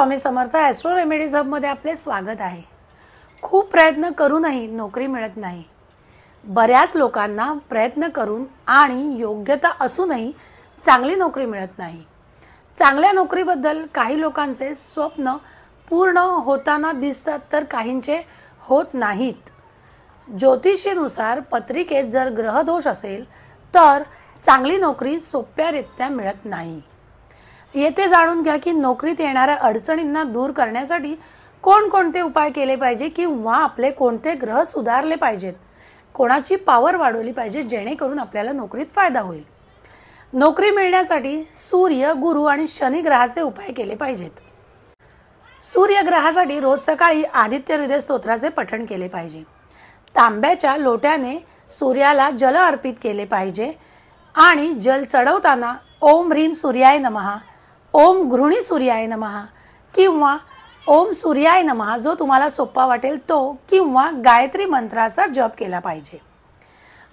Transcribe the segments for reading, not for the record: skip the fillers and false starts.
Swami Samarth Austro remedies हबमध्ये आपले स्वागत आहे। खूप प्रयत्न करूनही नोकरी मिळत नाही। बऱ्याच लोकांना प्रयत्न करून आणि योग्यता असूनही चांगली नोकरी मिळत नाही। चांगल्या नोकरीबद्दल काही लोकांचे स्वप्न पूर्ण होताना दिसतात तर काहींचे होत नाहीत। ज्योतिषीनुसार पत्रिकेत जर ग्रहदोष असेल तर चांगली नोकरी सोप्यारित्या मिळत नाही। येथे जाणून घ्या की नोकरीत येणाऱ्या अडचणींना दूर करण्यासाठी कोणकोणते उपाय केले पाहिजे किंवा आपले कोणते ग्रह सुधारले पाहिजेत, कोणाची पॉवर वाढवली पाहिजे जेणेकरून आपल्याला नोकरीत फायदा होईल। नोकरी मिळण्यासाठी सूर्य, गुरु आणि शनी ग्रहाचे उपाय केले पाहिजेत। सूर्य ग्रहासाठी रोज सकाळी आदित्य हृदय स्तोत्राचे पठण केले पाहिजे। तांब्याच्या लोट्याने सूर्याला जल अर्पित केले पाहिजे आणि जल चढवताना ओम ह्रीम सूर्याय नमः, ओम घृणी सूर्याय नमः किंवा ओम सूर्याय नमः जो तुम्हाला सोपा वाटेल तो किंवा गायत्री मंत्राचा जप केला पाहिजे।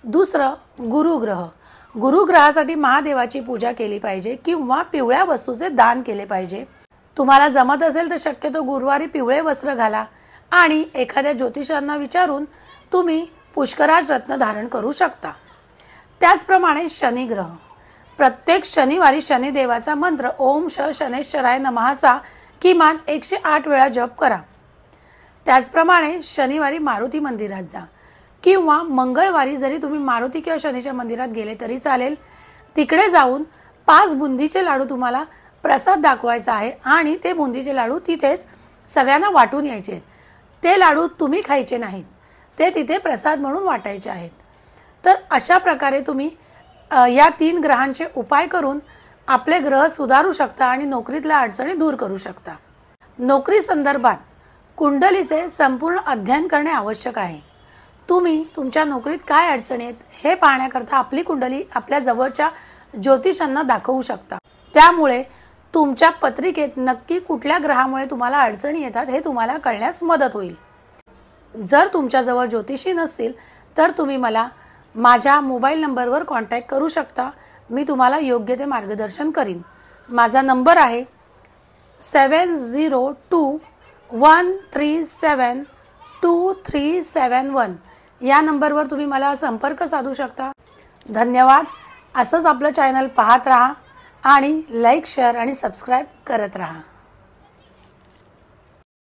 दुसरं, गुरुग्रह। गुरुग्रहासाठी महादेवाची पूजा केली पाहिजे किंवा पिवळ्या वस्तूचे दान केले पाहिजे। तुम्हाला जमत असेल तर शक्यतो गुरुवारी पिवळे वस्त्र घाला आणि एखाद्या ज्योतिषांना विचारून तुम्ही पुष्कराज रत्न धारण करू शकता। त्याचप्रमाणे शनिग्रह। प्रत्येक शनिवारी शनिदेवाचा मंत्र ओम शनैश्चराय नमःचा किमान 108 वेळा जप करा। त्याचप्रमाणे शनिवारी मारुती मंदिरात जा किंवा मंगळवारी जरी तुम्ही मारुती किंवा शनीच्या मंदिरात गेले तरी चालेल। तिकडे जाऊन 5 बुंदीचे लाडू तुम्हाला प्रसाद दाखवायचा आहे आणि ते बुंदीचे लाडू तिथेच सगळ्यांना वाटून यायचे आहेत। ते लाडू तुम्ही खायचे नाहीत, ते तिथे प्रसाद म्हणून वाटायचे आहेत। तर अशा प्रकारे तुम्ही या 3 ग्रहांचे उपाय करून आपले ग्रह सुधारू शकता आणि नोकरीतल्या अडचणी दूर करू शकता। नोकरी संदर्भात कुंडलीचे संपूर्ण अध्ययन करणे आवश्यक आहे। तुम्ही तुमच्या नोकरीत काय अडचणी आहेत हे पाहण्याकरता आपली कुंडली आपल्या जवळच्या ज्योतिषांना दाखवू शकता। त्यामुळे तुमच्या पत्रिकेत नक्की कुठल्या ग्रहामुळे तुम्हाला अडचणी येतात हे तुम्हाला कळण्यास मदत होईल। जर तुमच्याजवळ ज्योतिषी नसतील तर तुम्ही मला माझ्या मोबाईल नंबरवर कॉन्टॅक्ट करू शकता। मी तुम्हाला योग्य ते मार्गदर्शन करीन। माझा नंबर आहे 7021372371। या नंबरवर तुम्ही मला संपर्क साधू शकता। धन्यवाद। असंच आपलं चॅनल पाहत राहा आणि लाईक, शेअर आणि सबस्क्राईब करत राहा।